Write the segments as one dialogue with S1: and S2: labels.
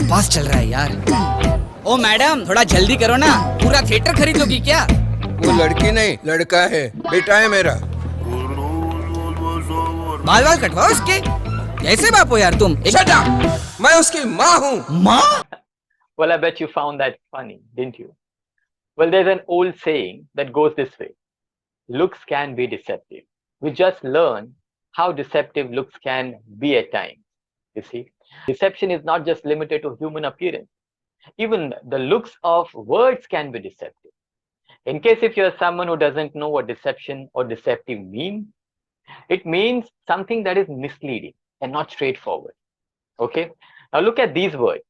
S1: Fast चल रहा है यार। ओ मैडम थोड़ा जल्दी करो ना, पूरा थिएटर खरीद लोगी क्या?
S2: वो लड़की नहीं लड़का है, बेटा है मेरा।
S1: बाल बाल कटवाओ इसके। कैसे बाप हो यार तुम?
S2: Shut up! मैं उसकी माँ हूँ।
S1: माँ?
S3: Well, I bet you found that funny, didn't you? Well, there's an old saying that goes this way. Looks can be deceptive. We just learn how deceptive looks can be at times. You see, deception is not just limited to human appearance. Even the looks of words can be deceptive. In case if you're someone who doesn't know what deception or deceptive mean, it means something that is misleading and not straightforward. Okay, now look at these words.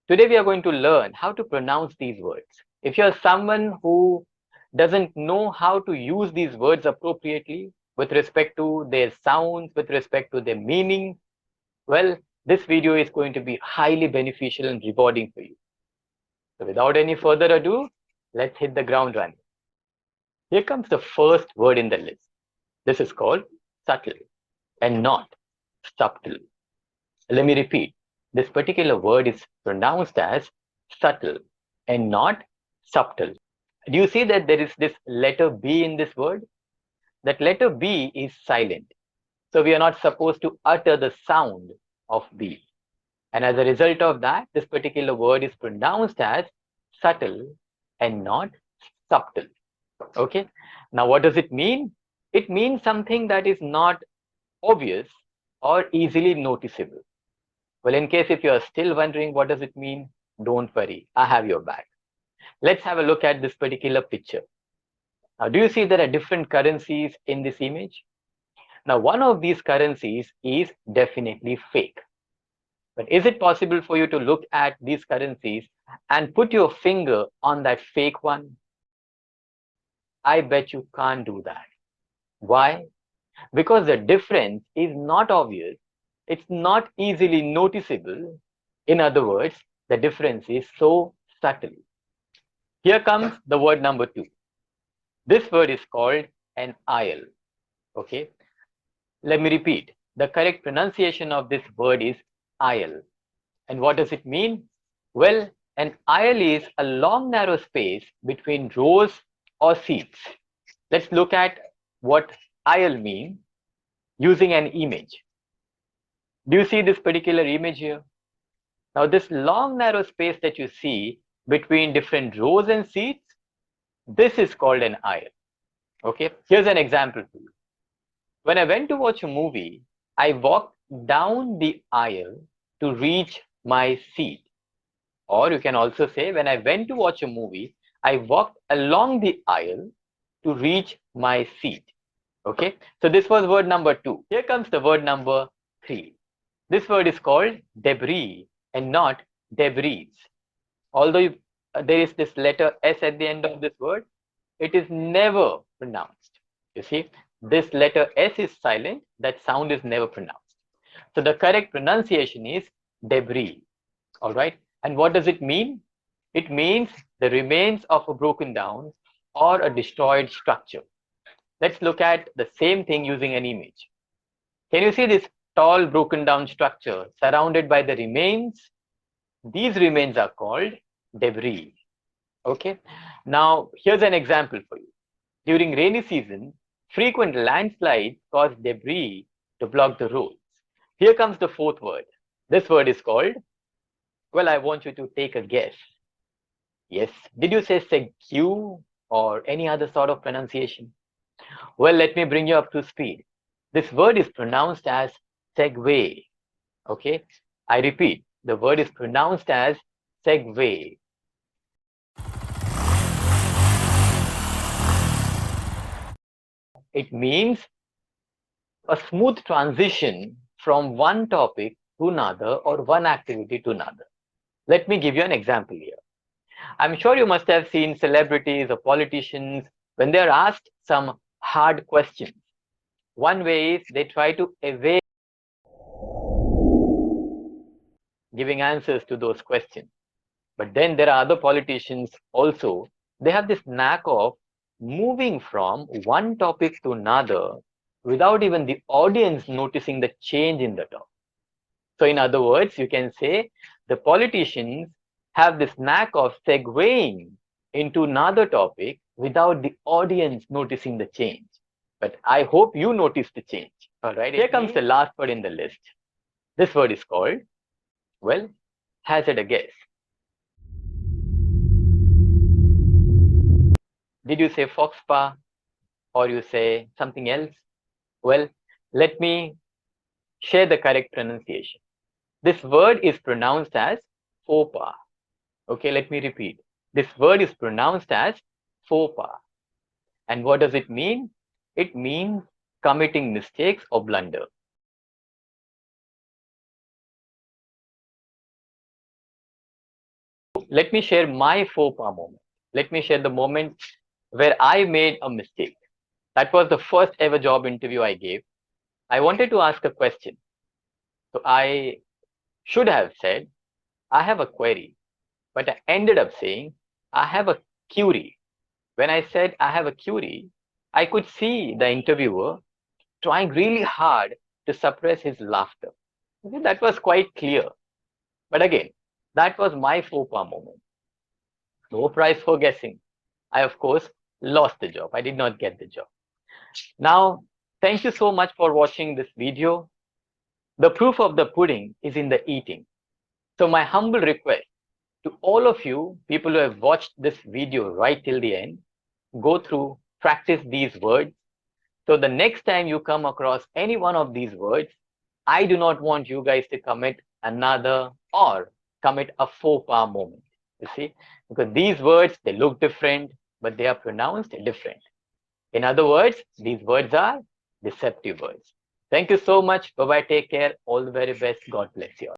S3: Today we are going to learn how to pronounce these words. If you're someone who doesn't know how to use these words appropriately with respect to their sounds, with respect to their meaning, well, this video is going to be highly beneficial and rewarding for you. So without any further ado, let's hit the ground running. Here comes the first word in the list. This is called subtle and not subtle. Let me repeat. This particular word is pronounced as subtle and not subtle. Do you see that there is this letter B in this word? That letter B is silent. So we are not supposed to utter the sound of B. And as a result of that, this particular word is pronounced as subtle and not subtle. Okay. Now, what does it mean? It means something that is not obvious or easily noticeable. Well, in case if you are still wondering what does it mean, don't worry, I have your back. Let's have a look at this particular picture. Now, do you see there are different currencies in this image? Now, one of these currencies is definitely fake. But is it possible for you to look at these currencies and put your finger on that fake one? I bet you can't do that. Why? Because the difference is not obvious. It's not easily noticeable. In other words, the difference is so subtle. Here comes the word number 2. This word is called an aisle. Okay. Let me repeat. The correct pronunciation of this word is aisle. And what does it mean? Well, an aisle is a long narrow space between rows or seats. Let's look at what aisle means using an image. Do you see this particular image here? Now, this long narrow space that you see between different rows and seats, this is called an aisle. Okay, here's an example for you. When I went to watch a movie, I walked down the aisle to reach my seat. Or you can also say, when I went to watch a movie, I walked along the aisle to reach my seat. Okay, so this was word number 2. Here comes the word number 3. This word is called debris and not debris. Although there is this letter S at the end of this word, it is never pronounced. You see, this letter S is silent, that sound is never pronounced. So the correct pronunciation is debris. All right. And what does it mean? It means the remains of a broken down or a destroyed structure. Let's look at the same thing using an image. Can you see this tall broken down structure surrounded by the remains? These remains are called debris. Okay. Now, here's an example for you. During rainy season, frequent landslides cause debris to block the roads. Here comes the 4th word. This word is called, well, I want you to take a guess. Yes. Did you say segue or any other sort of pronunciation? Well, let me bring you up to speed. This word is pronounced as segue. Okay. I repeat, the word is pronounced as segue. It means a smooth transition from one topic to another or one activity to another. Let me give you an example here. I'm sure you must have seen celebrities or politicians when they're asked some hard questions. One way is they try to evade giving answers to those questions. But then there are other politicians also, they have this knack of moving from one topic to another without even the audience noticing the change in the topic. So in other words, you can say the politicians have this knack of segueing into another topic without the audience noticing the change. But I hope you noticed the change. All right. Here comes the last word in the list. This word is called, well, hazard a guess. Did you say foxpa or you say something else? Well, let me share the correct pronunciation. This word is pronounced as faux pas. Okay, let me repeat. This word is pronounced as faux pas. And what does it mean? It means committing mistakes or blunder. Let me share my faux pas moment. Let me share the moment where I made a mistake. That was the first ever job interview I gave. I wanted to ask a question. So I should have said, I have a query, but I ended up saying, I have a query. When I said I have a query, I could see the interviewer trying really hard to suppress his laughter. Okay, that was quite clear. But again, that was my faux pas moment. No prize for guessing. I, of course, lost the job. I did not get the job. Now, thank you so much for watching this video. The proof of the pudding is in the eating. So my humble request to all of you, people who have watched this video right till the end, go through, practice these words. So the next time you come across any one of these words, I do not want you guys to commit another or commit a faux pas moment. You see, because these words, they look different, but they are pronounced different. In other words, these words are deceptive words. Thank you so much. Bye-bye. Take care. All the very best. God bless you all.